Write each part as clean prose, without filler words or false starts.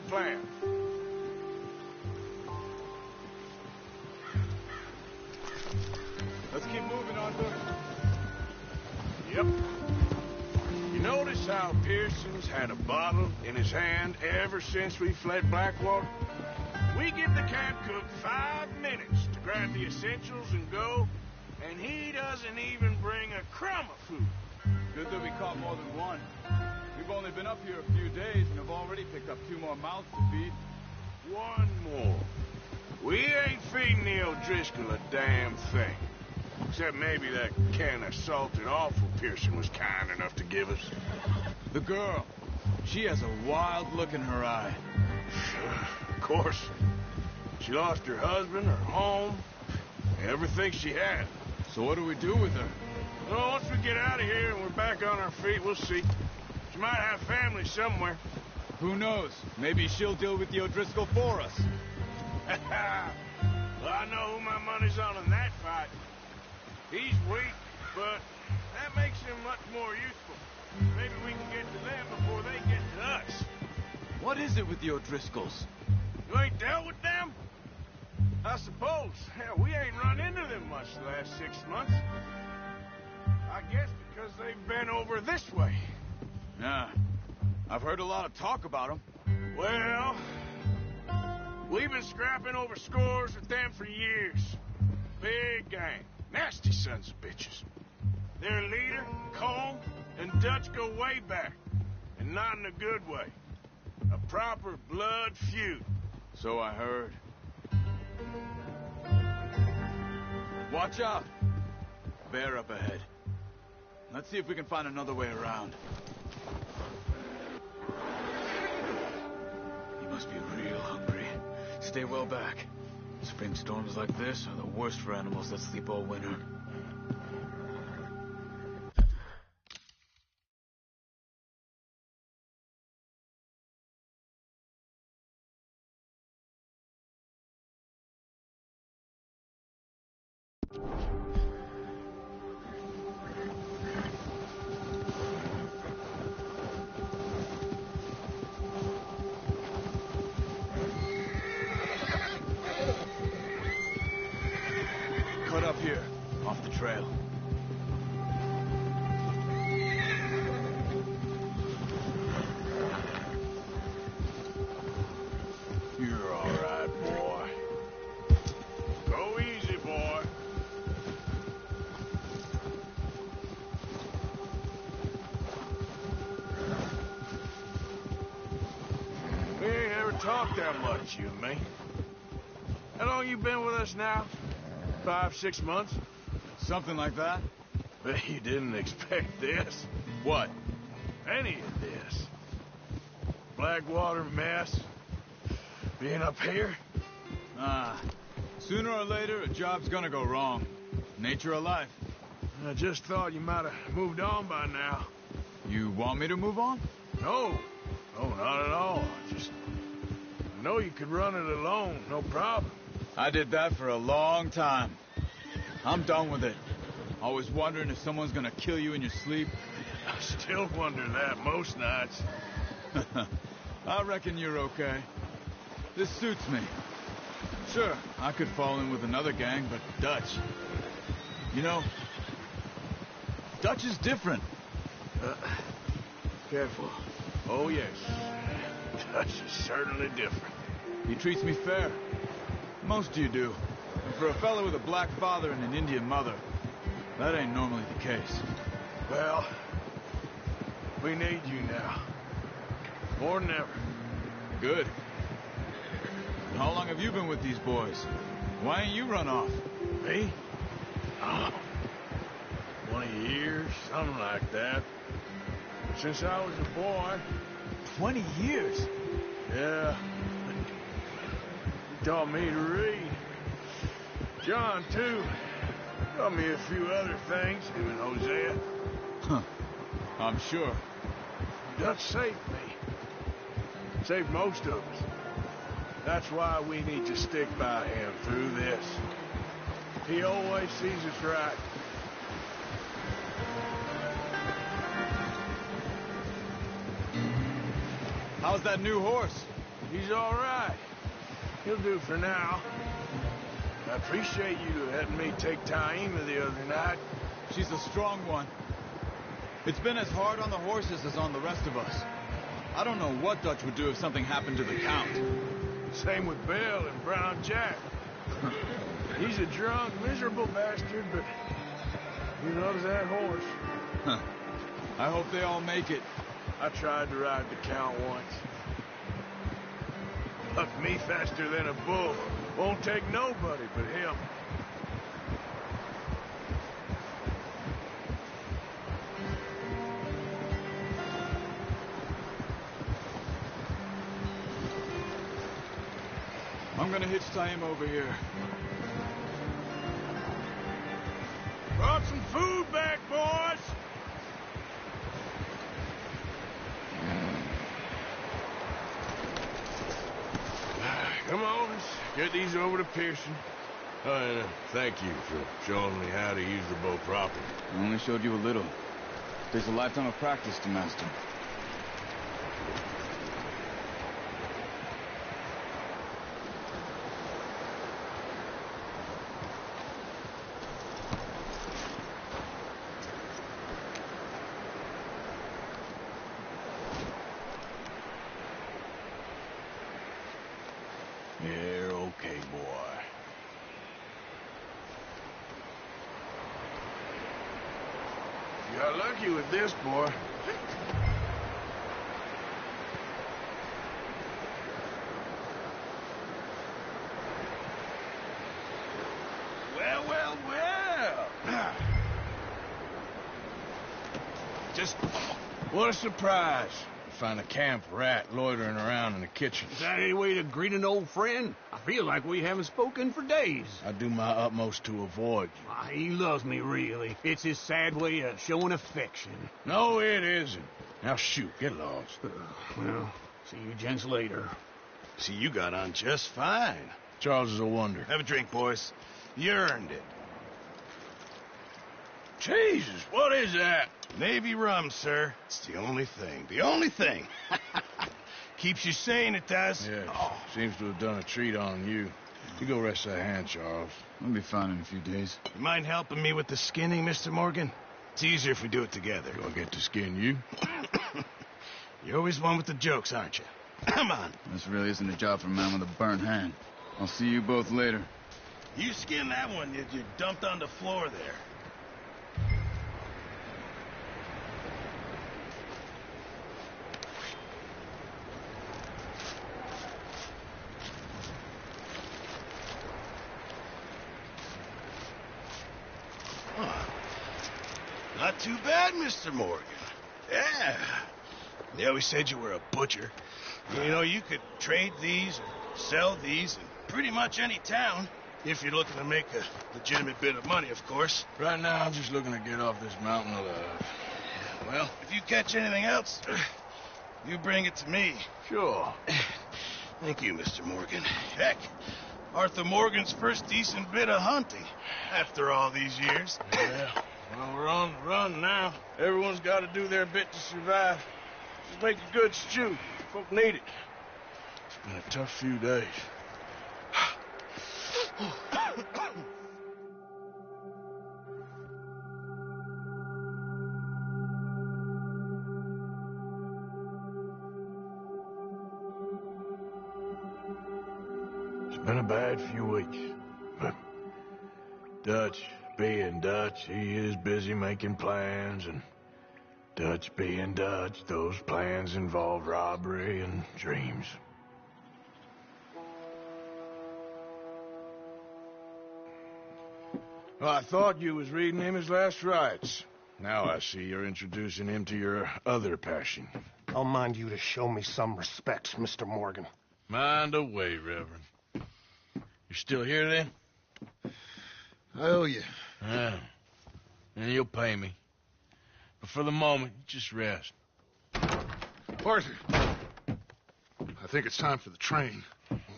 plan. Let's keep moving on, Hook. Yep. You notice how Pearson's had a bottle in his hand ever since we fled Blackwater? We give the camp cook 5 minutes to grab the essentials and go, and he doesn't even bring a crumb of food. Good that we caught more than one. We've only been up here a few days and have already picked up 2 more mouths to feed. 1 more. We ain't feeding the O'Driscoll a damn thing. Except maybe that can of salted offal Pearson was kind enough to give us. The girl. She has a wild look in her eye. Of course. She lost her husband, her home, everything she had. So what do we do with her? Well, once we get out of here and we're back on our feet, we'll see. She might have family somewhere. Who knows? Maybe she'll deal with the O'Driscoll for us. Well, I know who my money's on in that fight. He's weak, but that makes him much more useful. Maybe we can get to them before they get to us. What is it with the O'Driscolls? You ain't dealt with them? I suppose. Hell, we ain't run into them much the last 6 months. I guess because they've been over this way. Yeah. I've heard a lot of talk about them. Well, we've been scrapping over scores with them for years. Big gang. Nasty sons of bitches. Their leader, Cole, and Dutch go way back. And not in a good way. A proper blood feud. So I heard. Watch out. Bear up ahead. Let's see if we can find another way around. He must be real hungry. Stay well back. Spring storms like this are the worst for animals that sleep all winter. Cut up here, off the trail. You're all right, boy. Go easy, boy. We ain't ever talked that much, you and me. How long you been with us now? 5, 6 months? Something like that? Bet you didn't expect this. What? Any of this. Blackwater mess. Being up here? Sooner or later, a job's gonna go wrong. Nature of life. I just thought you might have moved on by now. You want me to move on? No. No, not at all. I know you could run it alone, no problem. I did that for a long time. I'm done with it. Always wondering if someone's gonna kill you in your sleep. I still wonder that most nights. I reckon you're okay. This suits me. Sure, I could fall in with another gang, but Dutch... You know, Dutch is different. Careful. Oh, yes. Dutch is certainly different. He treats me fair. Most of you do. And for a fella with a black father and an Indian mother, that ain't normally the case. Well, we need you now. More than ever. Good. And how long have you been with these boys? Why ain't you run off? Me? Oh, 20 years, something like that. Since I was a boy. 20 years? Yeah. He taught me to read. John, too. Taught me a few other things, him and Hosea. Huh. I'm sure. Dutch saved me. Saved most of us. That's why we need to stick by him through this. He always sees us right. How's that new horse? He's all right. He'll do for now. I appreciate you letting me take Taima the other night. She's a strong one. It's been as hard on the horses as on the rest of us. I don't know what Dutch would do if something happened to the Count. Same with Bill and Brown Jack. He's a drunk, miserable bastard, but he loves that horse. I hope they all make it. I tried to ride the Count once. Bucked me faster than a bull. Won't take nobody but him. I'm gonna hitch Taima over here. Brought some food back, boys! Come on, let's get these over to Pearson. Oh, and thank you for showing me how to use the bow properly. I only showed you a little. There's a lifetime of practice to master. You're okay, boy. You got lucky with this, boy. Well, well, well. Just what a surprise. Find a camp rat loitering around in the kitchen. Is that any way to greet an old friend? I feel like we haven't spoken for days. I do my utmost to avoid you. Why, he loves me, really. It's his sad way of showing affection. No, it isn't. Now shoot, get lost. Well, see you gents later. See, you got on just fine. Charles is a wonder. Have a drink, boys. You earned it. Jesus, what is that? Navy rum, sir. It's the only thing. The only thing. Keeps you sane, it does. Yes, seems to have done a treat on you. You go rest that hand, Charles. I'll be fine in a few days. You mind helping me with the skinning, Mr. Morgan? It's easier if we do it together. Do I get to skin you? You're always one with the jokes, aren't you? Come on. This really isn't a job for a man with a burnt hand. I'll see you both later. You skin that one you dumped on the floor there. Not too bad, Mr. Morgan. Yeah. They always said you were a butcher. You know, you could trade these or sell these in pretty much any town. If you're looking to make a legitimate bit of money, of course. Right now, I'm just looking to get off this mountain alive. Well, if you catch anything else, you bring it to me. Sure. Thank you, Mr. Morgan. Heck, Arthur Morgan's first decent bit of hunting after all these years. Yeah. Well, we're on the run now. Everyone's got to do their bit to survive. Just make a good stew. Folk need it. It's been a tough few days. It's been a bad few weeks, but Dutch being Dutch, he is busy making plans, and Dutch being Dutch, those plans involve robbery and dreams. Well, I thought you was reading him his last rites. Now I see you're introducing him to your other passion. I'll mind you to show me some respect, Mr. Morgan. Mind away, Reverend. You still here, then? I owe you. Yeah. And you'll pay me. But for the moment, just rest. Arthur, I think it's time for the train.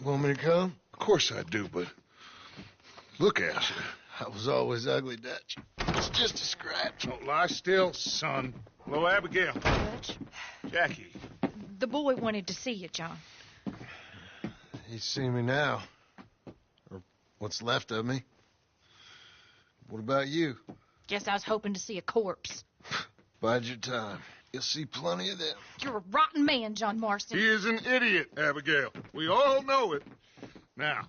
Want me to come? Of course I do, but look at you. I was always ugly, Dutch. It's just a scratch. Don't lie still, son. Hello, Abigail. Dutch, Jackie. the boy wanted to see you, John. You see me now. Or what's left of me. What about you? Guess I was hoping to see a corpse. Bide your time. You'll see plenty of them. You're a rotten man, John Marston. He is an idiot, Abigail. We all know it. Now,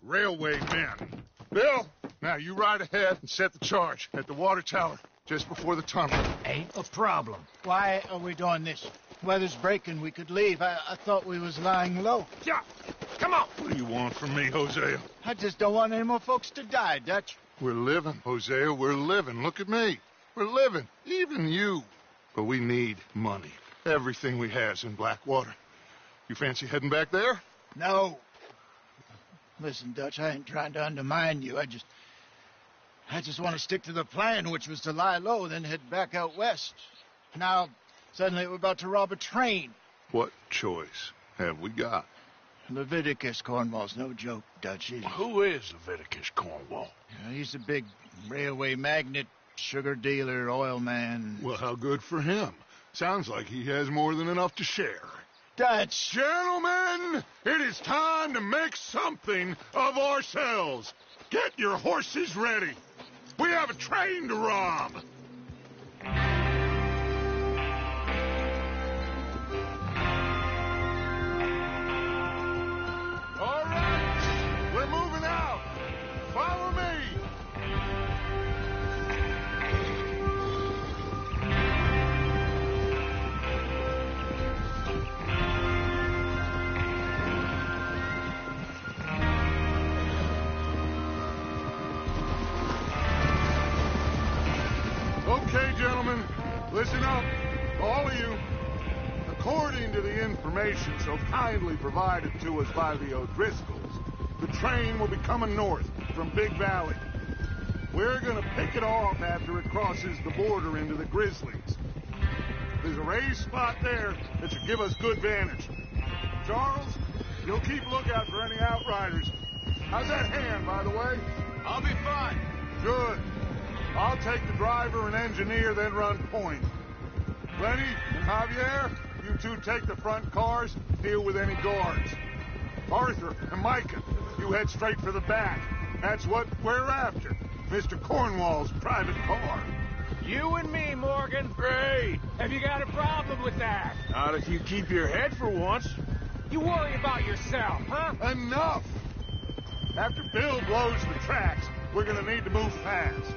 railway men. Bill, now you ride ahead and set the charge at the water tower just before the tunnel. Ain't a problem. Why are we doing this? Weather's breaking. We could leave. I thought we was lying low. Yeah, come on. What do you want from me, Hosea? I just don't want any more folks to die, Dutch. We're living, Hosea. We're living. Look at me. We're living. Even you. But we need money. Everything we has in Blackwater. You fancy heading back there? No. Listen, Dutch, I ain't trying to undermine you. I just want to stick to the plan, which was to lie low, then head back out west. Now, suddenly we're about to rob a train. What choice have we got? Leviticus Cornwall's no joke, Dutch. Who is Leviticus Cornwall? He's a big railway magnate, sugar dealer, oil man. Well, how good for him. Sounds like he has more than enough to share. Dutch! Gentlemen, it is time to make something of ourselves. Get your horses ready. We have a train to rob. All right, we're moving out. Follow me. Okay, gentlemen, listen up, all of you. According to the information so kindly provided to us by the O'Driscolls, the train will be coming north from Big Valley. We're gonna pick it off after it crosses the border into the Grizzlies. There's a raised spot there that should give us good vantage. Charles, you'll keep lookout for any outriders. How's that hand, by the way? I'll be fine. Good. I'll take the driver and engineer, then run point. Lenny and Javier, you two take the front cars, deal with any guards. Arthur and Micah, you head straight for the back. That's what we're after. Mr. Cornwall's private car. You and me, Morgan. Great. Have you got a problem with that? Not if you keep your head for once. You worry about yourself, huh? Enough! After Bill blows the tracks, we're gonna need to move fast.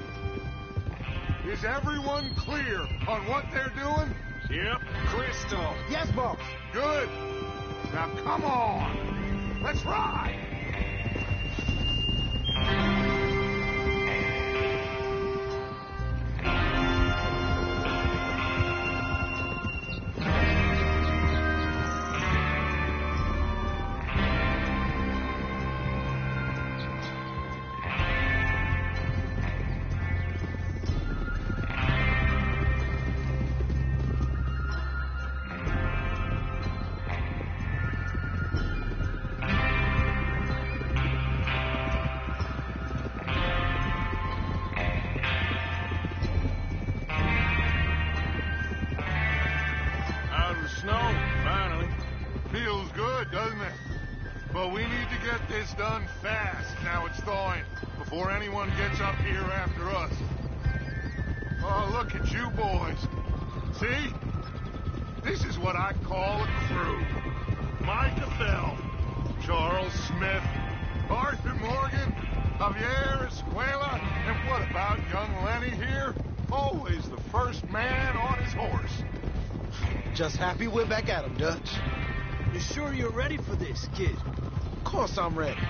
Is everyone clear on what they're doing? Yep. Crystal. Yes, boss. Good. Now come on. Let's ride. But we need to get this done fast, now it's thawing, before anyone gets up here after us. Oh, look at you boys. See? This is what I call a crew. Micah Bell, Charles Smith, Arthur Morgan, Javier Escuela, and what about young Lenny here? Always the first man on his horse. Just happy we're back at 'em, Dutch. You sure you're ready for this, kid? Of course I'm ready.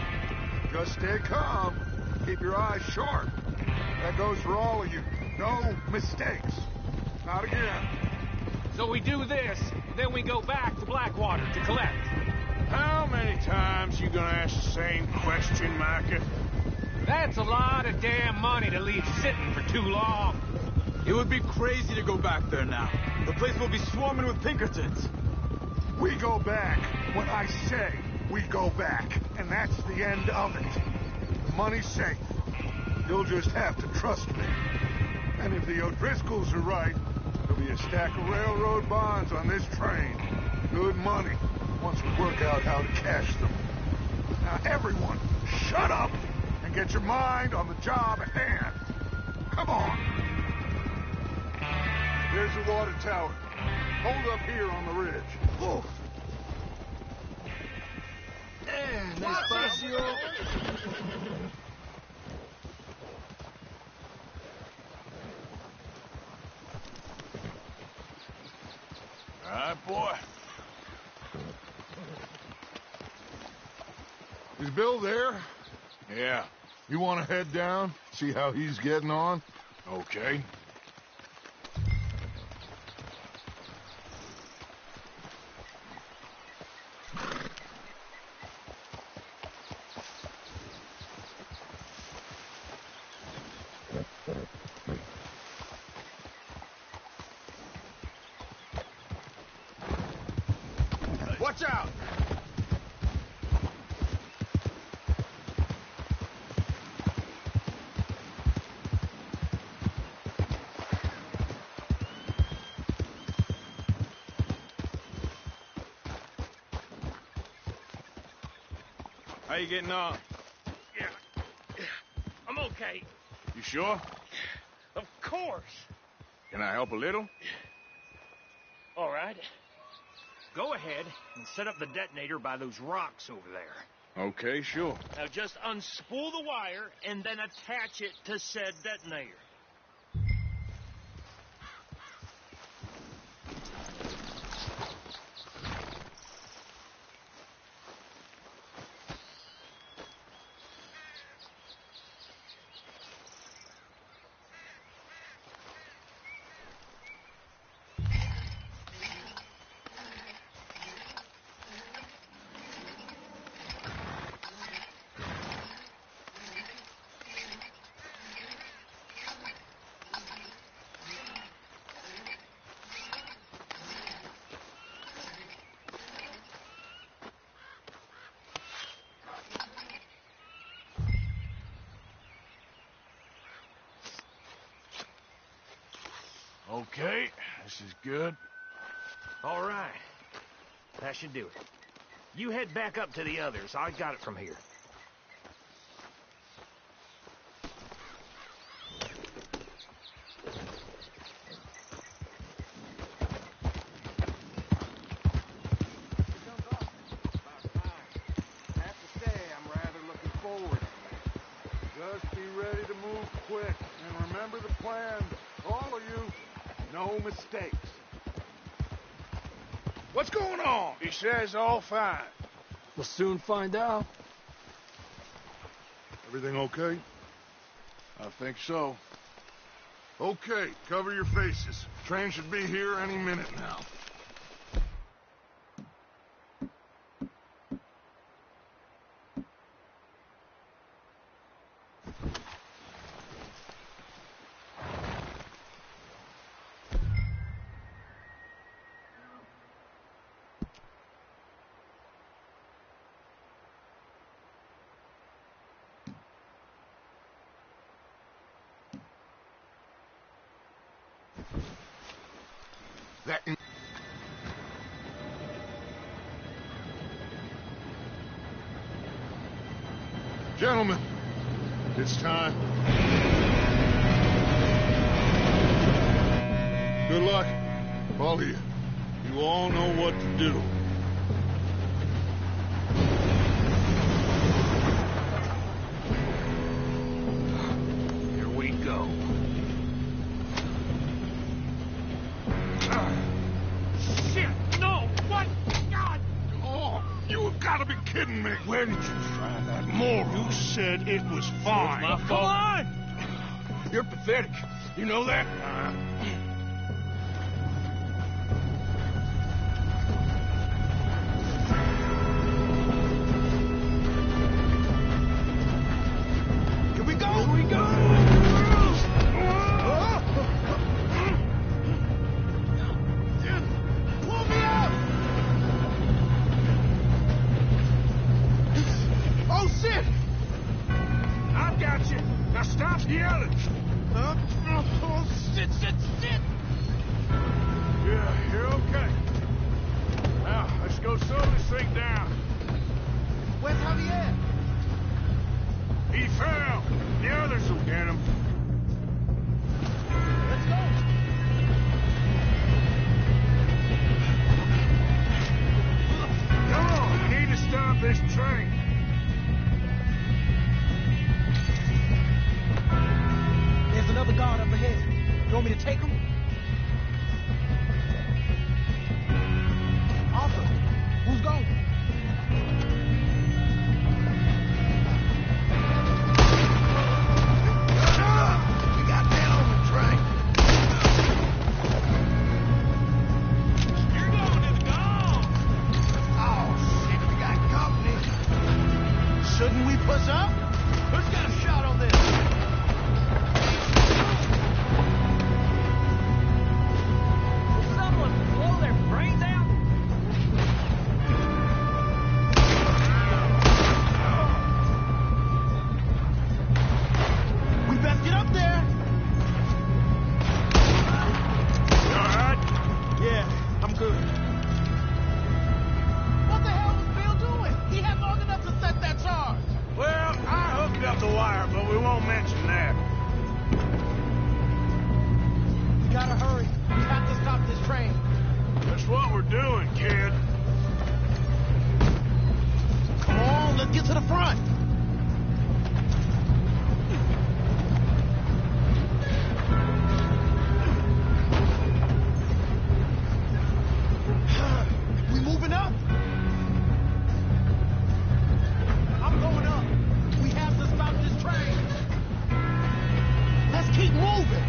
Just stay calm. Keep your eyes sharp. That goes for all of you. No mistakes. Not again. So we do this, then we go back to Blackwater to collect. How many times you gonna ask the same question, Micah? That's a lot of damn money to leave sitting for too long. It would be crazy to go back there now. The place will be swarming with Pinkertons. We go back when I say we go back, and that's the end of it. The money's safe. You'll just have to trust me. And if the O'Driscolls are right, there'll be a stack of railroad bonds on this train. Good money, once we work out how to cash them. everyone, shut up and get your mind on the job at hand. Come on. There's the water tower. Hold up here on the ridge. Oh. Despacio. All right, boy. Is Bill there? Yeah. You want to head down, see how he's getting on? Okay. Watch out! How you getting on? Yeah. I'm okay. You sure? Of course. Can I help a little? All right. Go ahead and set up the detonator by those rocks over there. Okay, sure. Now just unspool the wire and then attach it to said detonator. Okay, this is good. All right. That should do it. You head back up to the others. I got it from here. Just be ready to move quick, and remember the plan. All of you, no mistakes. What's going on? He says all fine. We'll soon find out. Everything okay? I think so. Okay, cover your faces. Train should be here any minute now. Gentlemen, it's time. Good luck, all of you. You all know what to do. Here we go. Shit! No! What? God! Oh, you have got to be kidding me. Where did you find that moron? You said it was fine. My fault. Come on! You're pathetic. You know that? Here we go! Here we go! Pull me up! Oh, shit! I've got you. Now stop yelling. Oh, shit, shit, shit! Yeah, you're okay. Now, let's go slow this thing down. Where's Javier? want me to take them? Arthur, who's going? We got men on the train. You're going to the goal. Oh, shit, we got company. Shouldn't we push up? Who's got a shot on this? Someone blow their brains out? We best get up there. You all right? Yeah, I'm good. What the hell was Bill doing? He had long enough to set that charge. Well, I hooked up the wire, but we won't mention that. We gotta hurry. We have to stop this train. That's what we're doing, kid. Come on, let's get to the front. We moving up? I'm going up. We have to stop this train. Let's keep moving.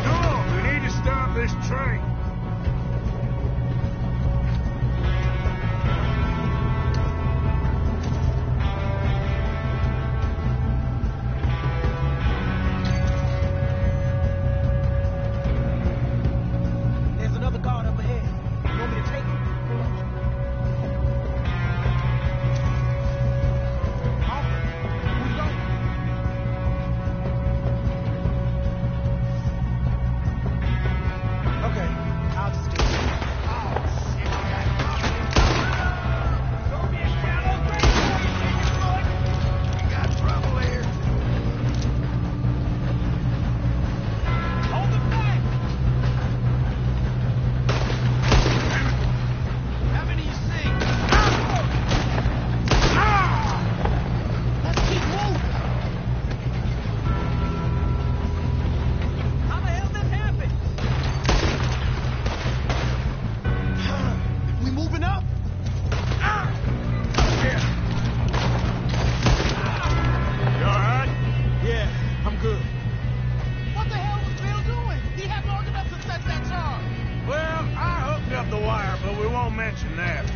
Come on, we need to stop this train. There's another guard up ahead. You want me to take him? Arthur, who's going? Okay, I'll just do it. Oh, shit, we got company. Don't be a shallow grave, We got trouble here. Hold them back! How many you see? Let's keep moving! How the hell this happened? We moving up? You all right? Yeah, I'm good. What the hell was Bill doing? He had long enough to set that charge. Well, I hooked up the wire, but we won't mention that.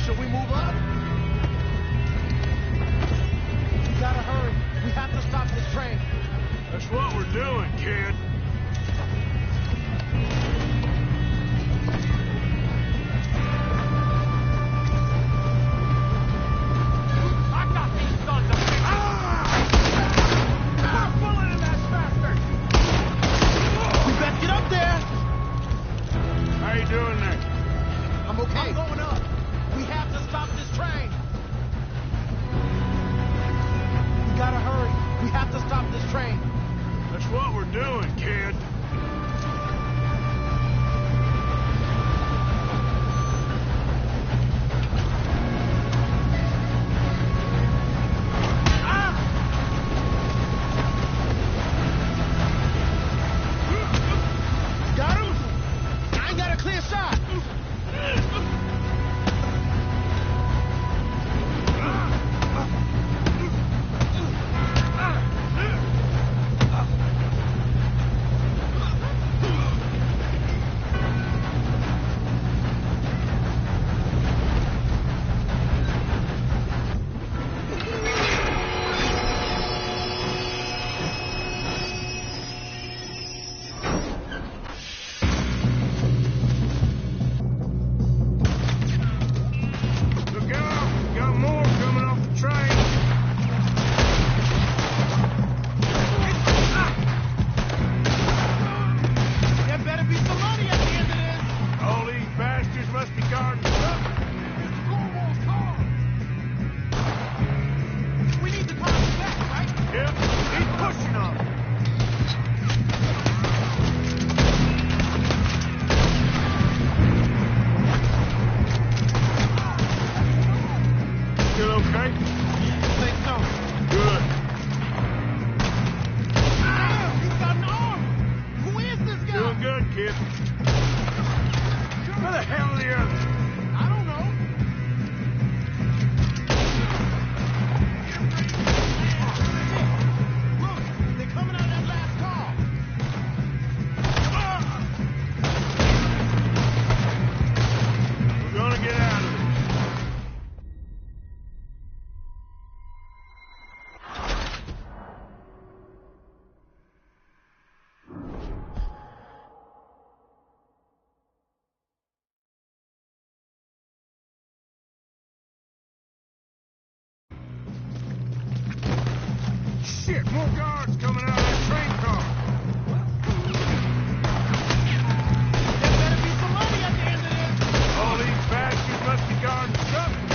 Should we move up? We gotta hurry. We have to stop this train. That's what we're doing, kid. I got these sons of bitches. Stop pulling in that bastard! We better get up there. How you doing there? I'm okay. I'm going up. We have to stop this train. We gotta hurry. We have to stop this train. That's what we're doing, kid. Got him? I ain't got a clear shot. kid. Where the hell are the others? I don't know. Look, they're coming out of that last car. We're gonna get out of this. Shit, more guards coming out of that train car. There better be some money at the end of this. All these bastards must be guarding something.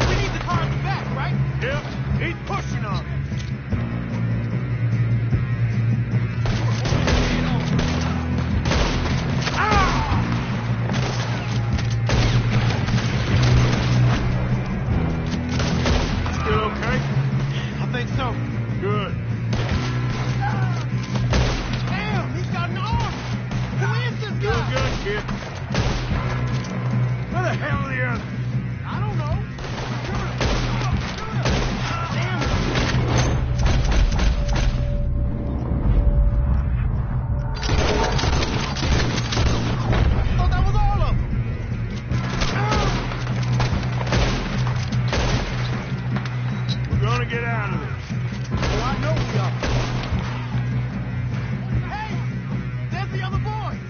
We need the car in the back, right? Yep, he's pushing on it. Still okay? I think so. Good. Damn, he's got an arm. Who is this Doing guy? good, kid. Where the hell are the others? I don't know. Damn it. I thought that was all of them. We're gonna get out of this. Oh, I know we are. Hey, there's the other boys.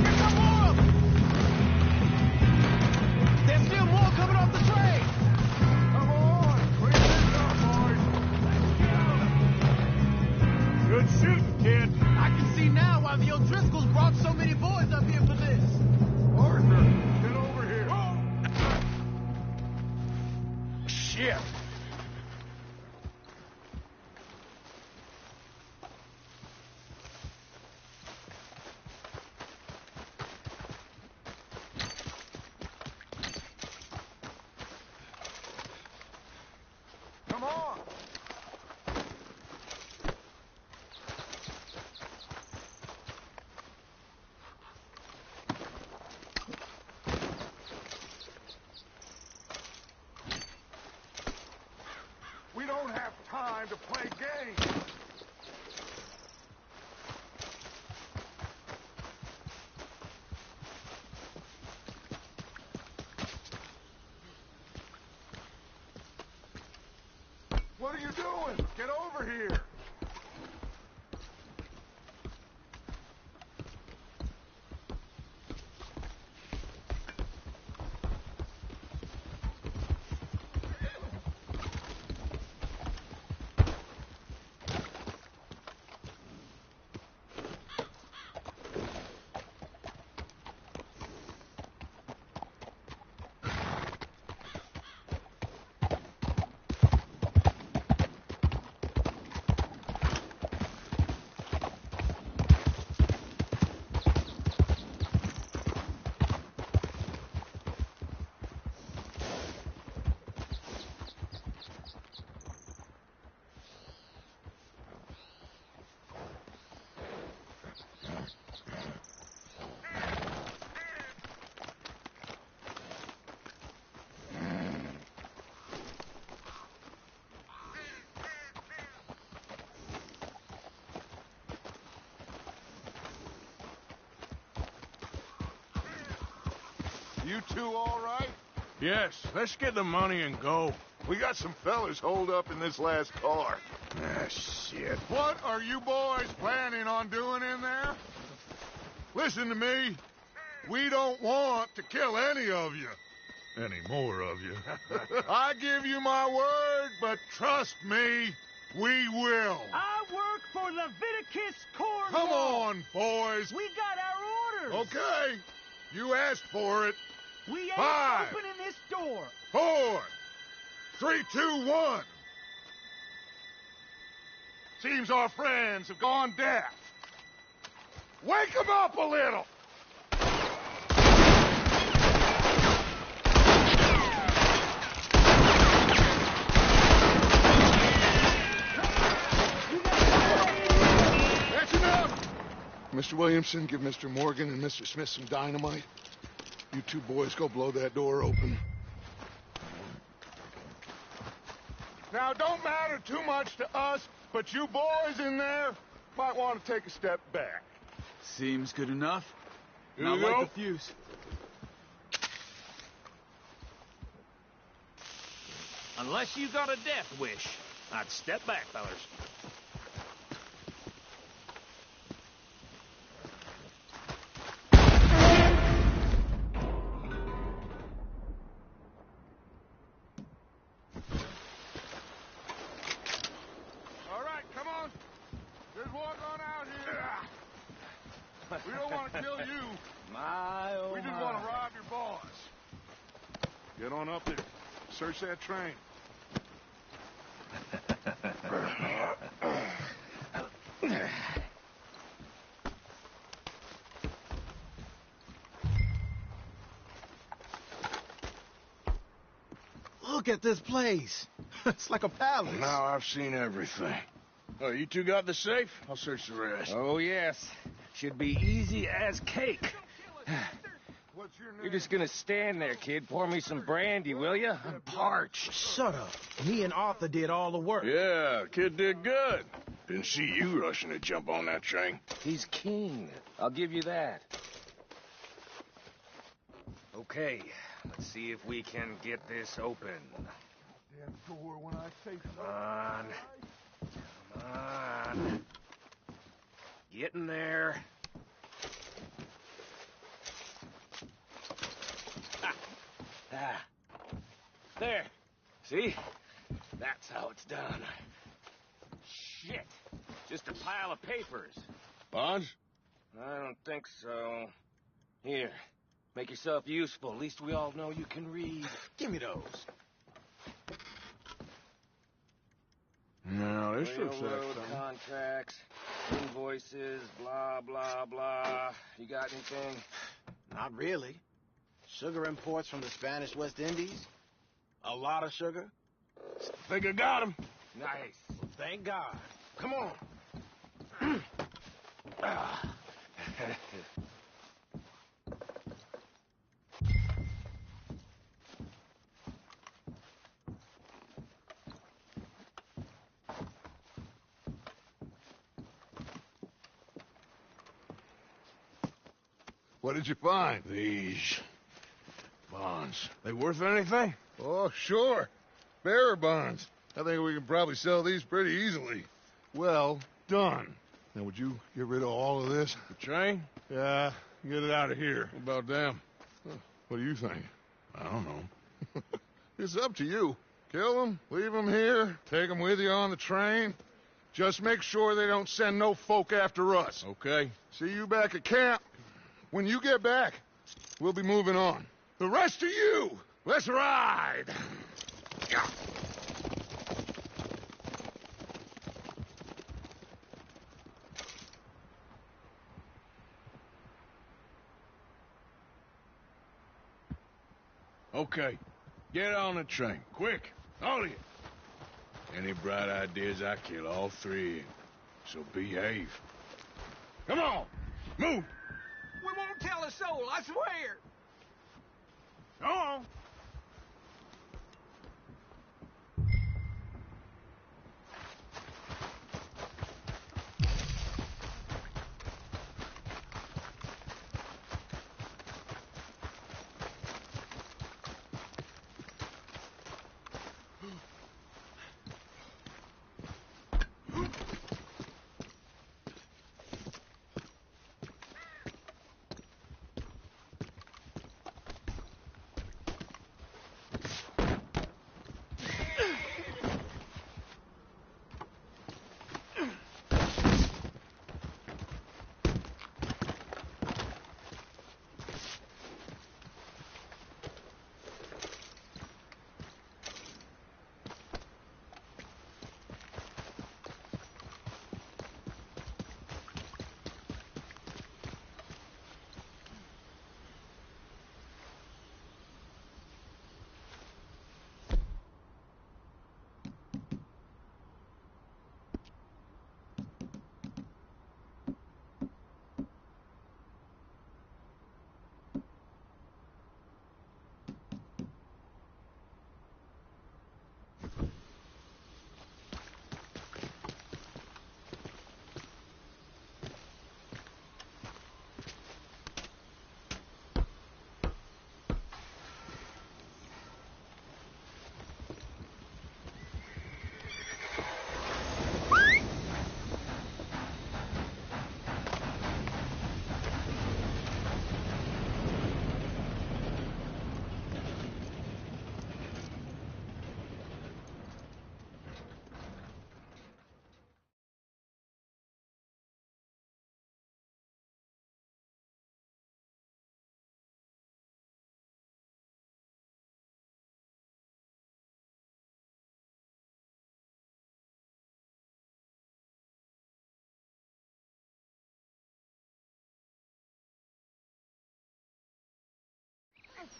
Here's some more of them. There's still more coming off the train. Come on, clean this up, boys. Good shooting, kid. I can see now why the O'Driscolls brought so many boys up here for this. Arthur, get over here. Shit. Come on. We don't have time to play games. What are you doing? Get over here. You two all right? Yes, let's get the money and go. We got some fellas holed up in this last car. Ah, shit. What are you boys planning on doing in there? Listen to me. We don't want to kill any of you. Any more of you. I give you my word, but trust me, we will. I work for Leviticus Corn. Come on, boys. We got our orders. Okay. You asked for it. We ain't 5, opening this door. 4, 3, 2, 1. Seems our friends have gone deaf. Wake them up a little. Mr. Williamson, give Mr. Morgan and Mr. Smith some dynamite. You two boys go blow that door open. Now, don't matter too much to us, but you boys in there might want to take a step back. Seems good enough. Here Not we go. like the fuse. Unless you got a death wish, I'd step back, fellers. All right, come on. Just walk on out here. We don't want to kill you. My, oh We just my. want to rob your boss. Get on up there. Search that train. Look at this place. It's like a palace. Now I've seen everything. Oh, you two got the safe? I'll search the rest. Oh, yes. Should be easy as cake. What's your name? You're just gonna stand there, kid. Pour me some brandy, will you? I'm parched. Shut up. Me and Arthur did all the work. Yeah, kid did good. Didn't see you rushing to jump on that train. He's keen. I'll give you that. Okay, let's see if we can get this open. Damn door when I say so. Come on. Come on. Get in there. Ah. There. See? That's how it's done. Shit. Just a pile of papers. Bonds? I don't think so. Here. Make yourself useful. At least we all know you can read. Give me those. No, this looks like Railroad something. contracts, invoices, blah, blah, blah. You got anything? Not really. Sugar imports from the Spanish West Indies. A lot of sugar. Think I got him. Nice. Thank God. Come on. What did you find? These bonds. They worth anything? Oh, sure. Bearer bonds. I think we can probably sell these pretty easily. Well done. Now, would you get rid of all of this? The train? Yeah, get it out of here. What about them? What do you think? I don't know. It's up to you. Kill them, leave them here, take them with you on the train. Just make sure they don't send no folk after us. Okay. See you back at camp. When you get back, we'll be moving on. The rest of you, let's ride. Okay. Get on the train. Quick. All of you. Any bright ideas, I kill all three of you. So behave. Come on. Move. We won't tell a soul, I swear. Go on.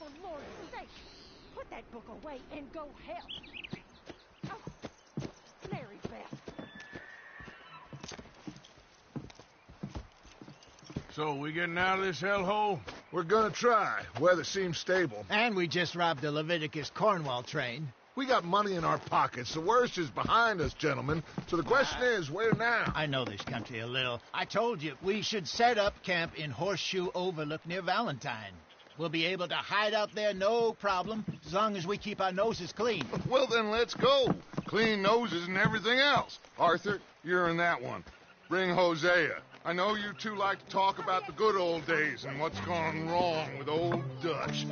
For Lord's sake, put that book away and go help. Oh, Larry Beth. So, we getting out of this hellhole? We're gonna try. Weather seems stable. And we just robbed the Leviticus Cornwall train. We got money in our pockets. The worst is behind us, gentlemen. So the question is, where now? I know this country a little. I told you, we should set up camp in Horseshoe Overlook near Valentine. We'll be able to hide out there, no problem, as long as we keep our noses clean. Well, then let's go. Clean noses and everything else. Arthur, you're in that one. Bring Hosea. I know you two like to talk about the good old days and what's gone wrong with old Dutch.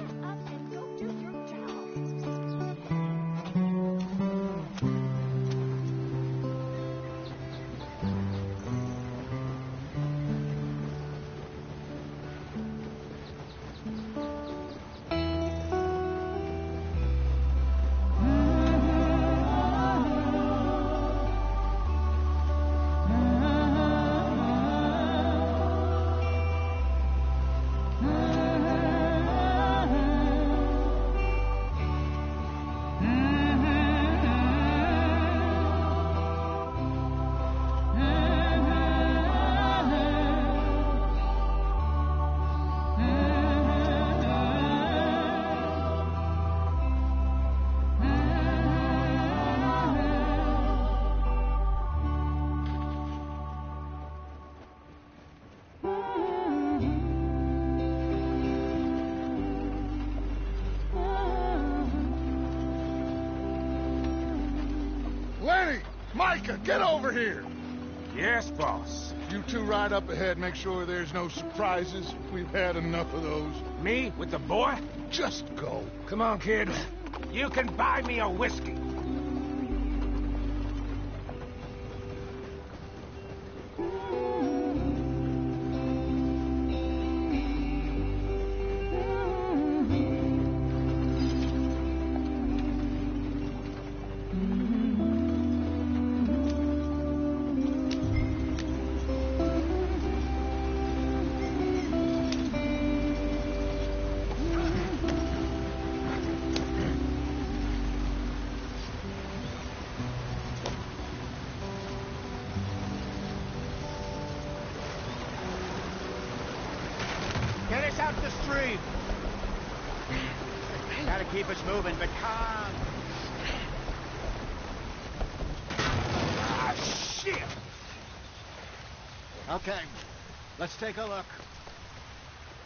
Micah, get over here! Yes, boss. You two ride up ahead, make sure there's no surprises. We've had enough of those. Me? With the boy? Just go. Come on, kid. You can buy me a whiskey. Get us out the stream. Gotta keep us moving, but calm. Ah, shit! Okay, let's take a look.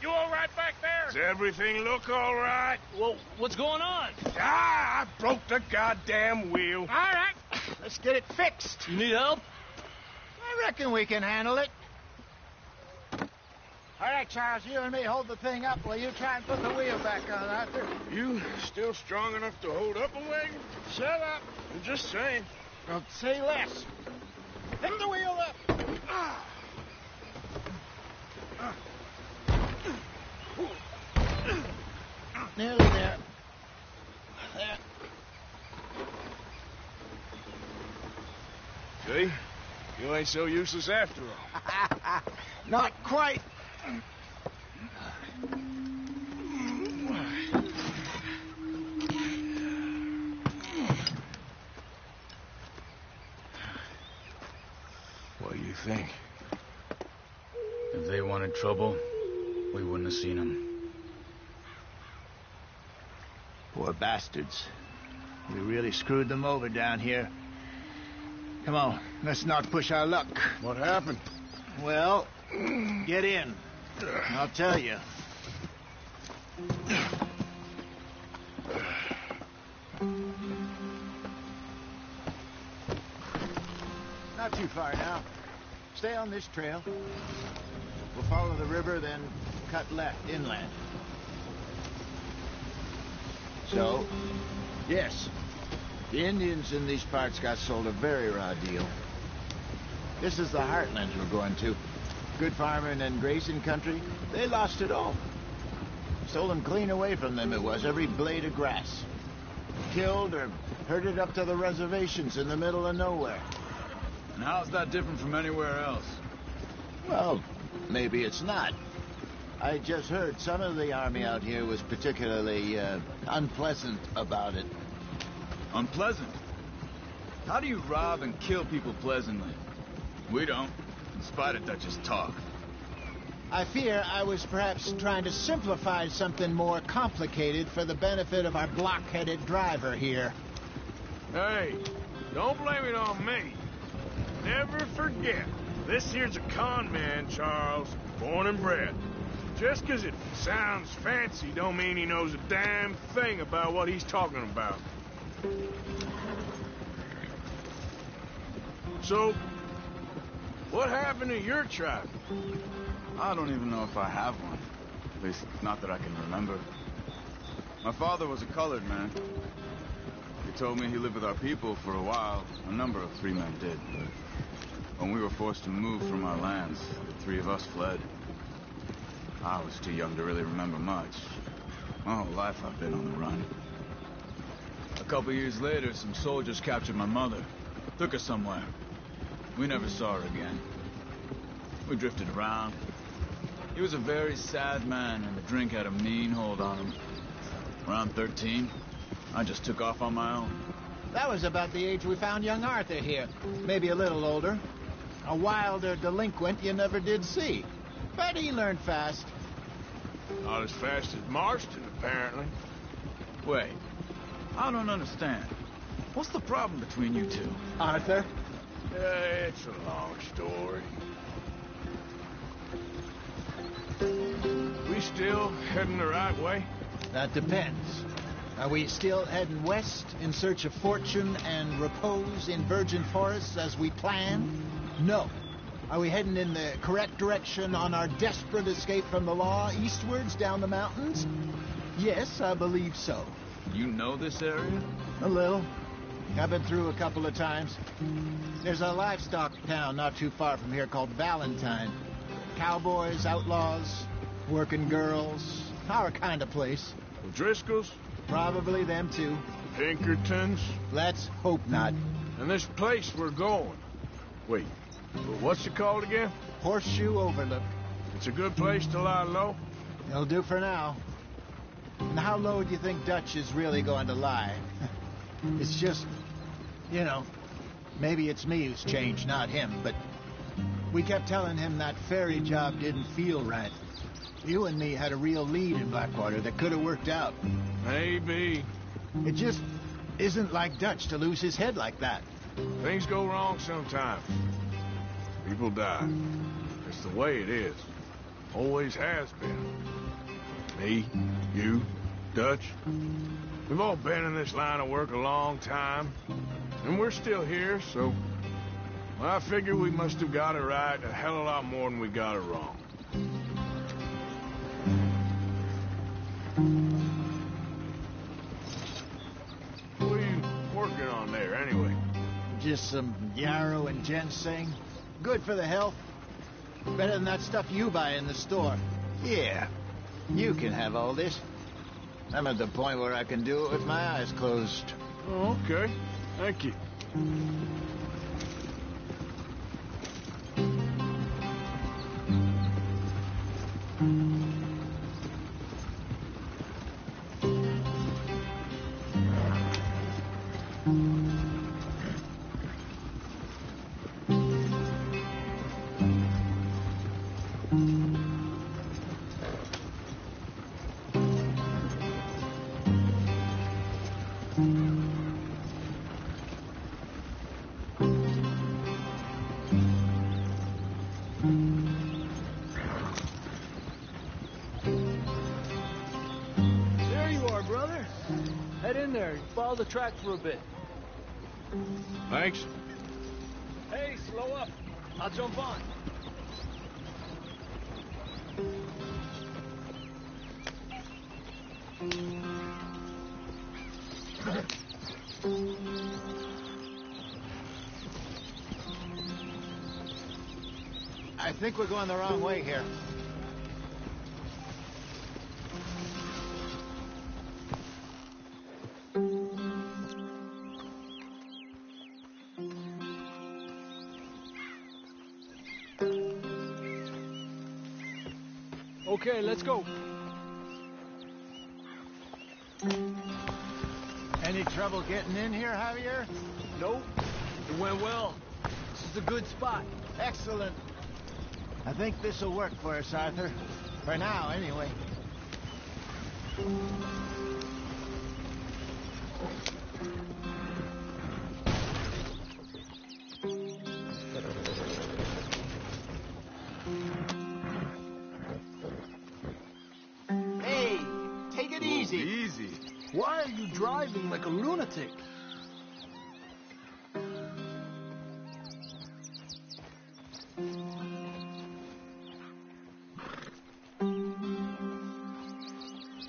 You all right back there? Does everything look all right? Well, what's going on? Ah, I broke the goddamn wheel. All right, let's get it fixed. You need help? I reckon we can handle it. All right, Charles, you and me hold the thing up while you try and put the wheel back on, Arthur. You still strong enough to hold up a wagon? Shut up. I'm just saying. Don't say less. Pick the wheel up. Nearly there. There. See? You ain't so useless after all. Not quite. What do you think? If they wanted trouble, we wouldn't have seen them. Poor bastards. We really screwed them over down here. Come on, let's not push our luck. What happened? Well, get in. I'll tell you. Not too far now. Stay on this trail. We'll follow the river, then cut left inland. So, yes, the Indians in these parts got sold a very raw deal. This is the heartlands we're going to. Good farming and grazing country, they lost it all. Stolen clean away from them it was, every blade of grass. Killed or herded up to the reservations in the middle of nowhere. And how's that different from anywhere else? Well, maybe it's not. I just heard some of the army out here was particularly unpleasant about it. Unpleasant? How do you rob and kill people pleasantly? We don't, in spite of Dutch's talk. I fear I was perhaps trying to simplify something more complicated for the benefit of our block-headed driver here. Hey, don't blame it on me. Never forget, this here's a con man, Charles, born and bred. Just 'cause it sounds fancy don't mean he knows a damn thing about what he's talking about. So, what happened to your tribe? I don't even know if I have one. At least, not that I can remember. My father was a colored man. He told me he lived with our people for a while. A number of free men did, but when we were forced to move from our lands, the three of us fled. I was too young to really remember much. My whole life I've been on the run. A couple years later, some soldiers captured my mother. Took her somewhere. We never saw her again. We drifted around. He was a very sad man, and the drink had a mean hold on him. Around 13, I just took off on my own. That was about the age we found young Arthur here. Maybe a little older. A wilder delinquent you never did see. But he learned fast. Not as fast as Marston, apparently. Wait, I don't understand. What's the problem between you two? Arthur? It's a long story. We still heading the right way? That depends. Are we still heading west in search of fortune and repose in virgin forests as we planned? No. Are we heading in the correct direction on our desperate escape from the law eastwards down the mountains? Yes, I believe so. You know this area? A little. I've been through a couple of times. There's a livestock town not too far from here called Valentine. Cowboys, outlaws, working girls, our kind of place. The Driscolls? Probably them too. Pinkertons? Let's hope not. And this place we're going. Wait, what's it called again? Horseshoe Overlook. It's a good place to lie low? It'll do for now. And how low do you think Dutch is really going to lie? It's just, you know, maybe it's me who's changed, not him, but we kept telling him that ferry job didn't feel right. You and me had a real lead in Blackwater that could have worked out. Maybe. It just isn't like Dutch to lose his head like that. Things go wrong sometimes. People die. It's the way it is. Always has been. Me, you, Dutch. We've all been in this line of work a long time. And we're still here, so... well, I figure we must have got it right a hell of a lot more than we got it wrong. What are you working on there, anyway? Just some yarrow and ginseng. Good for the health. Better than that stuff you buy in the store. Yeah, you can have all this. I'm at the point where I can do it with my eyes closed. Oh, okay. Thank you. Follow the track for a bit. Thanks. Hey, slow up. I'll jump on. I think we're going the wrong way here. Okay, let's go. Any trouble getting in here, Javier? Nope. It went well. This is a good spot. Excellent. I think this'll work for us, Arthur. For now, anyway. Hey, take it easy. Easy. Why are you driving like a lunatic?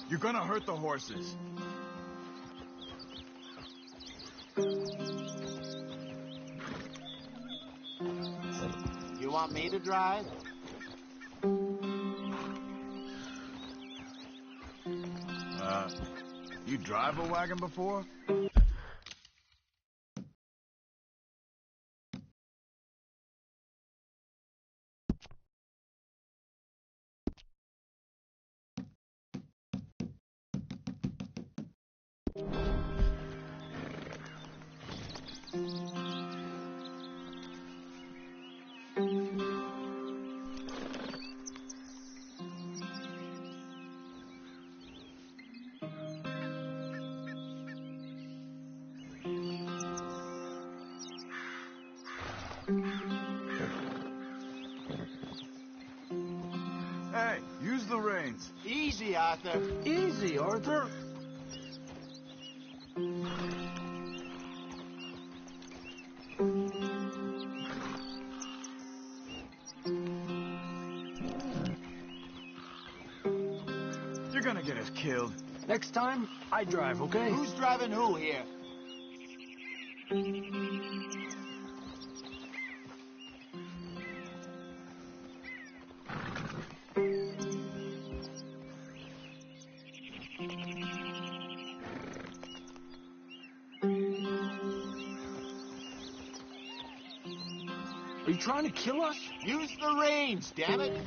You're gonna hurt the horses. You want me to drive? You drive a wagon before? Hey, use the reins. Easy, Arthur. Easy, Arthur. You're gonna get us killed. Next time, I drive, okay? Who's driving who here? Are you trying to kill us? Use the reins, damn it.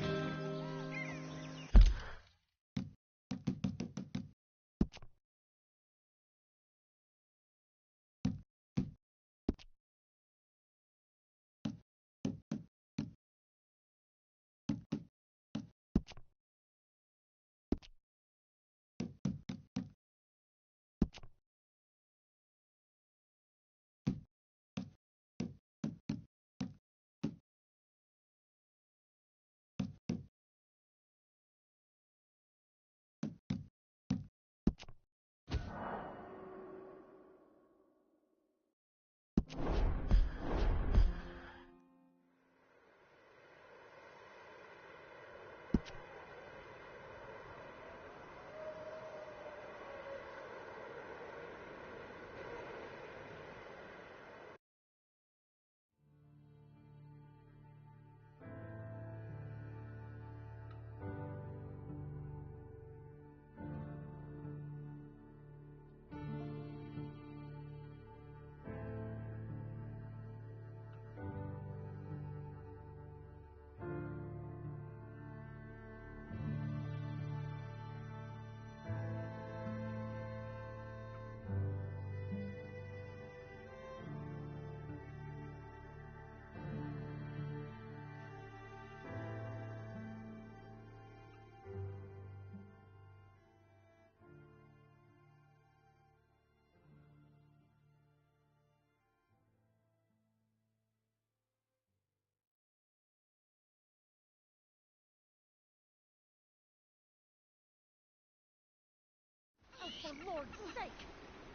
Oh, for Lord's sake,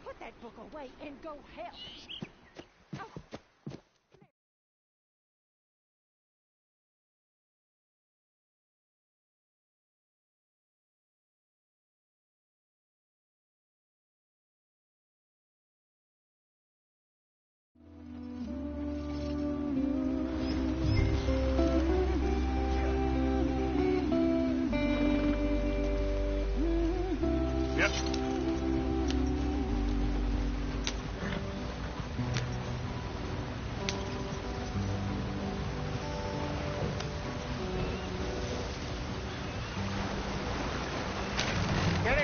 put that book away and go help. Oh. Yep.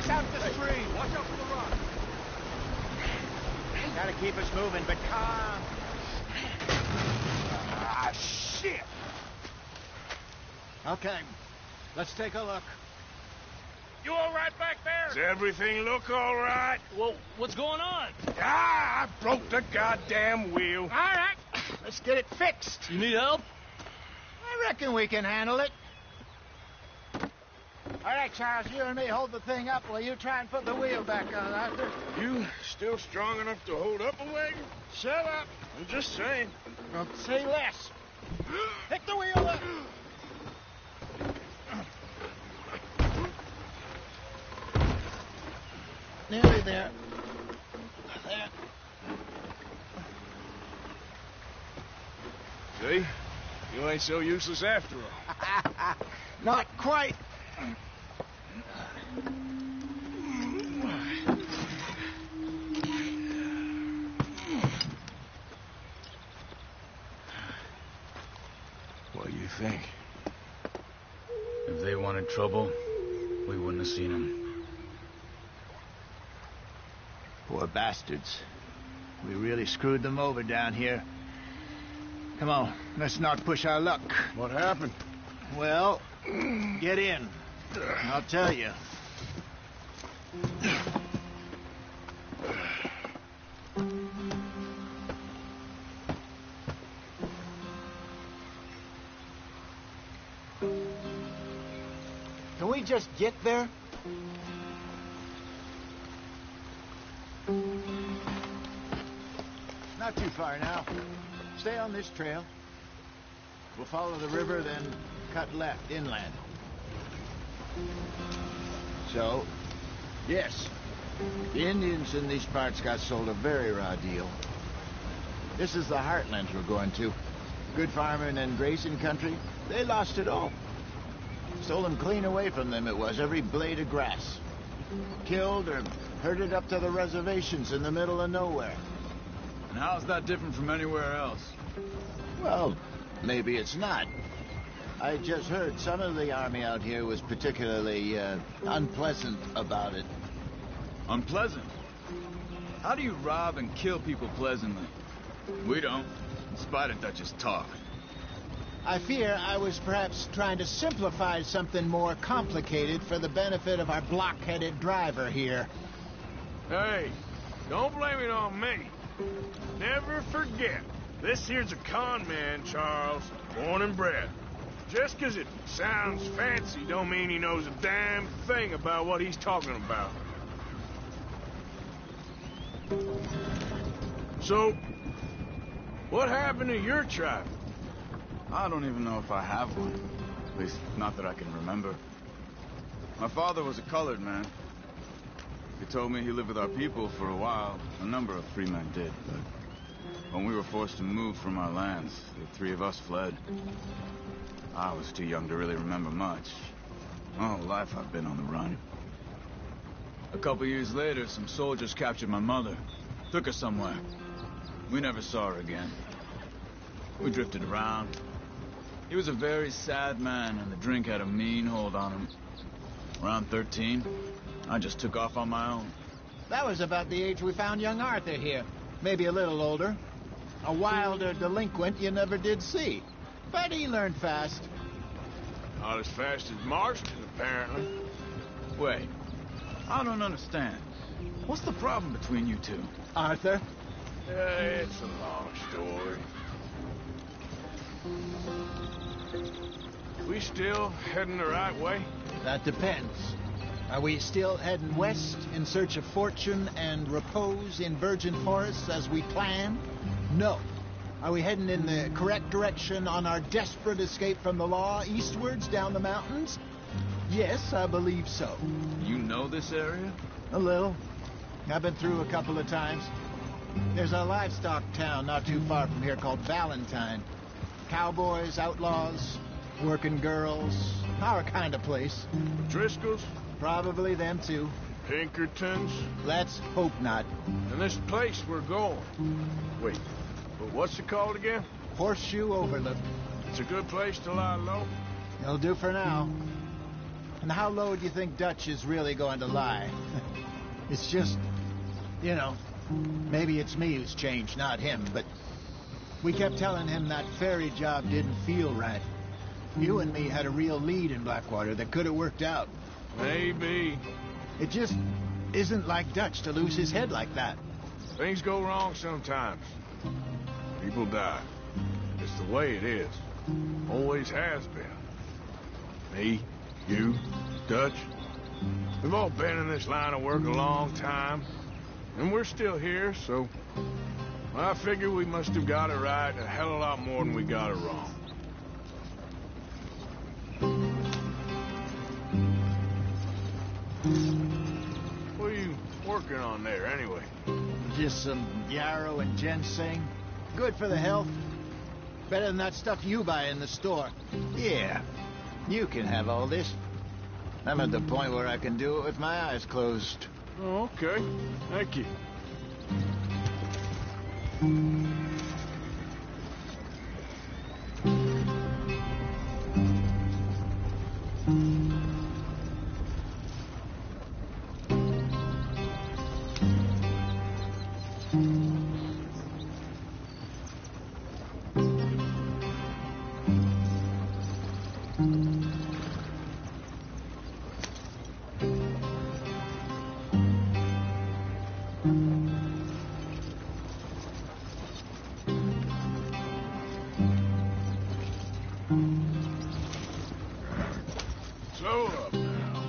us out the stream. Watch out for the rock. Gotta keep us moving, but calm. Ah, shit! Okay, let's take a look. You all right back there? Does everything look all right? Well, what's going on? Ah, I broke the goddamn wheel. All right, let's get it fixed. You need help? I reckon we can handle it. All right, Charles, you and me hold the thing up while you try and put the wheel back on, Arthur. You still strong enough to hold up a wagon? Shut up. I'm just saying. Don't say less. Pick the wheel up. Nearly there. There. See? You ain't so useless after all. Not quite. What do you think? If they wanted trouble, we wouldn't have seen them. Poor bastards. We really screwed them over down here. Come on, let's not push our luck. What happened? Well, get in. I'll tell you. Can we just get there? Not too far now. Stay on this trail. We'll follow the river, then cut left inland. So, yes, the Indians in these parts got sold a very raw deal. This is the heartlands we're going to. Good farming and grazing country, they lost it all. Stolen clean away from them it was, every blade of grass. Killed or herded up to the reservations in the middle of nowhere. And how's that different from anywhere else? Well, maybe it's not. I just heard some of the army out here was particularly unpleasant about it. Unpleasant? How do you rob and kill people pleasantly? We don't, in spite of Dutch's talk. I fear I was perhaps trying to simplify something more complicated for the benefit of our block-headed driver here. Hey, don't blame it on me. Never forget, this here's a con man, Charles, born and bred. Just 'cause it sounds fancy don't mean he knows a damn thing about what he's talking about. So, what happened to your tribe? I don't even know if I have one. At least, not that I can remember. My father was a colored man. He told me he lived with our people for a while. A number of free men did, but when we were forced to move from our lands, the three of us fled. I was too young to really remember much. All life I've been on the run. A couple years later, some soldiers captured my mother. Took her somewhere. We never saw her again. We drifted around. He was a very sad man, and the drink had a mean hold on him. Around 13, I just took off on my own. That was about the age we found young Arthur here. Maybe a little older. A wilder delinquent you never did see. But he learned fast. Not as fast as Marston, apparently. Wait, I don't understand. What's the problem between you two? Arthur? It's a long story. We still heading the right way? That depends. Are we still heading west in search of fortune and repose in virgin forests as we planned? No. Are we heading in the correct direction on our desperate escape from the law eastwards down the mountains? Yes, I believe so. You know this area? A little. I've been through a couple of times. There's a livestock town not too far from here called Valentine. Cowboys, outlaws, working girls, our kind of place. Driscolls? Probably them too. Pinkertons? Let's hope not. And this place we're going. Wait, but what's it called again? Horseshoe Overlook. It's a good place to lie low. It'll do for now. And how low do you think Dutch is really going to lie? It's just, you know, maybe it's me who's changed, not him, but we kept telling him that ferry job didn't feel right. You and me had a real lead in Blackwater that could have worked out. Maybe. It just isn't like Dutch to lose his head like that. Things go wrong sometimes. People die. It's the way it is. Always has been. Me, you, Dutch. We've all been in this line of work a long time. And we're still here, so... I figure we must have got it right a hell of a lot more than we got it wrong. What are you working on there, anyway? Just some yarrow and ginseng. Good for the health. Better than that stuff you buy in the store. Yeah, you can have all this. I'm at the point where I can do it with my eyes closed. Oh, okay. Thank you. Slow up now.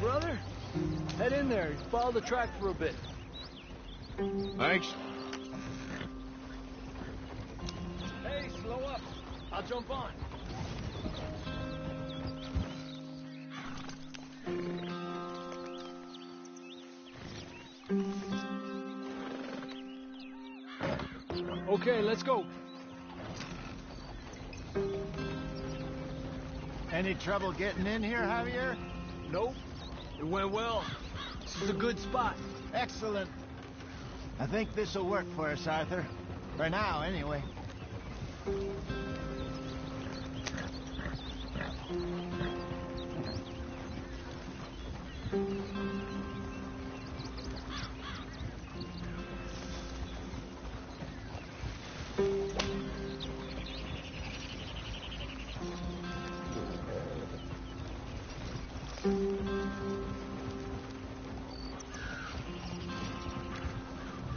Brother, head in there. Follow the track for a bit. Thanks. Hey, slow up. I'll jump on. Okay, let's go. Any trouble getting in here, Javier? Nope. It went well. This is a good spot. Excellent. I think this'll work for us, Arthur. For now, anyway.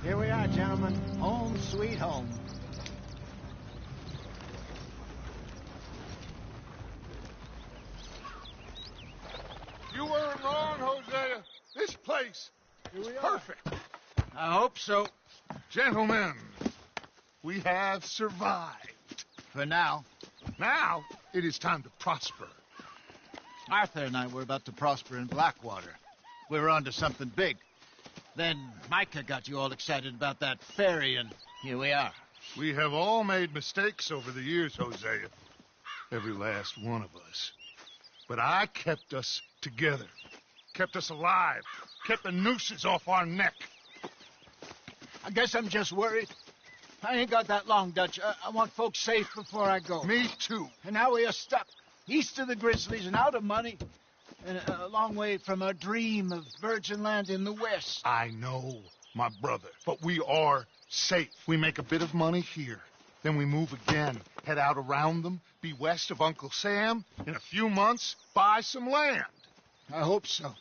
Here we are, gentlemen. Home sweet home. You weren't wrong, Hosea. This place is perfect. I hope so. Gentlemen, we have survived. For now. Now, it is time to prosper. Arthur and I were about to prosper in Blackwater. We were on to something big. Then Micah got you all excited about that ferry, and here we are. We have all made mistakes over the years, Hosea. Every last one of us. But I kept us together. Kept us alive. Kept the nooses off our neck. I guess I'm just worried. I ain't got that long, Dutch. I want folks safe before I go. Me too. And now we are stuck east of the Grizzlies and out of money and a long way from our dream of virgin land in the west. I know, my brother, but we are safe. We make a bit of money here. Then we move again, head out around them, be west of Uncle Sam. In a few months, buy some land. I hope so.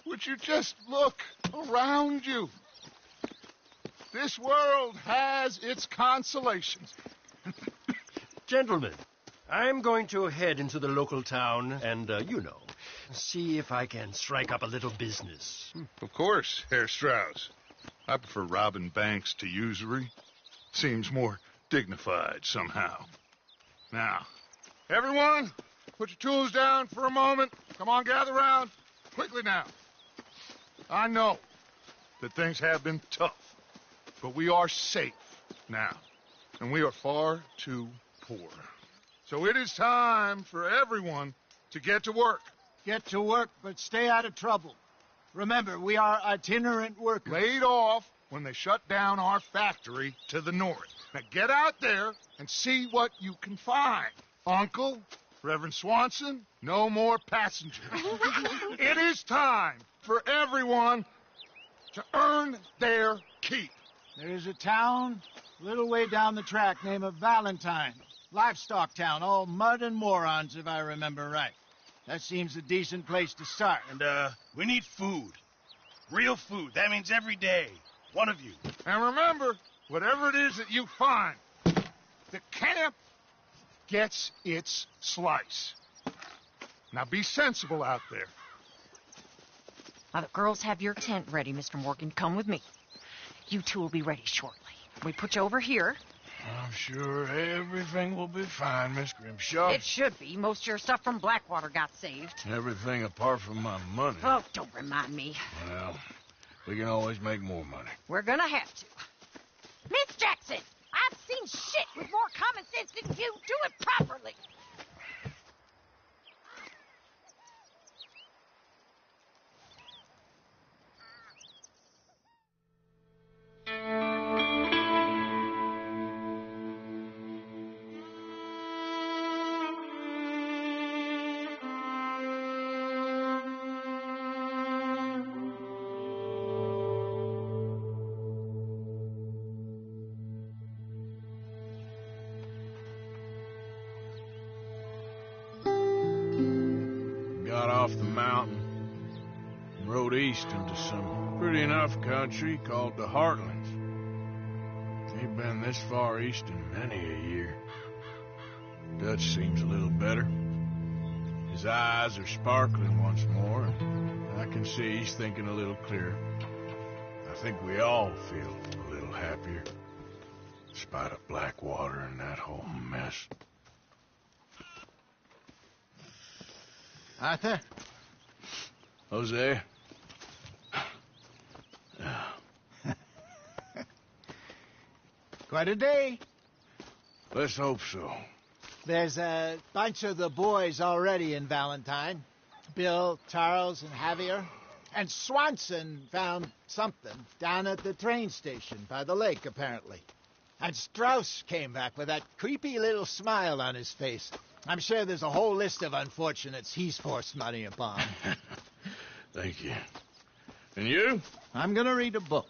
Would you just look around you? This world has its consolations. Gentlemen, I'm going to head into the local town and, see if I can strike up a little business. Of course, Herr Strauss. I prefer robbing banks to usury. Seems more dignified somehow. Now, everyone, put your tools down for a moment. Come on, gather round. Quickly now. I know that things have been tough, but we are safe now, and we are far too poor. So it is time for everyone to get to work. Get to work, but stay out of trouble. Remember, we are itinerant workers. Laid off when they shut down our factory to the north. Now get out there and see what you can find. Uncle, Reverend Swanson, no more passengers. It is time for everyone to earn their keep. There is a town a little way down the track named Valentine. Livestock town, all mud and morons, if I remember right. That seems a decent place to start. And, we need food. Real food. That means every day. One of you. And remember, whatever it is that you find, the camp gets its slice. Now be sensible out there. Now, the girls have your tent ready, Mr. Morgan. Come with me. You two will be ready shortly. We put you over here. I'm sure everything will be fine, Miss Grimshaw. It should be. Most of your stuff from Blackwater got saved. Everything apart from my money. Oh, don't remind me. Well, we can always make more money. We're gonna have to. Miss Jackson, I've seen shit with more common sense than you. Do it properly. Off the mountain, rode east into some pretty enough country called the Heartlands. Ain't been this far east in many a year. Dutch seems a little better. His eyes are sparkling once more, and I can see he's thinking a little clearer. I think we all feel a little happier, in spite of Blackwater and that whole mess. Arthur? Jose? Quite a day. Let's hope so. There's a bunch of the boys already in Valentine. Bill, Charles, and Javier. And Swanson found something down at the train station by the lake, apparently. And Strauss came back with that creepy little smile on his face. I'm sure there's a whole list of unfortunates he's forced money upon. Thank you. And you? I'm gonna read a book.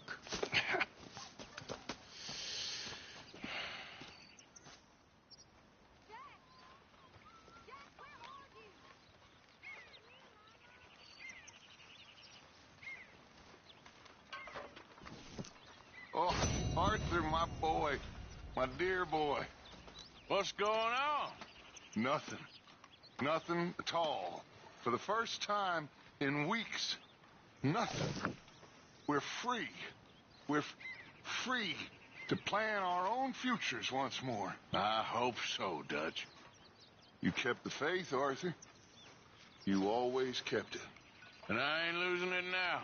Oh, Arthur, my boy. My dear boy. What's going on? Nothing. Nothing at all. For the first time in weeks, nothing. We're free. We're free to plan our own futures once more. I hope so, Dutch. You kept the faith, Arthur. You always kept it. And I ain't losing it now.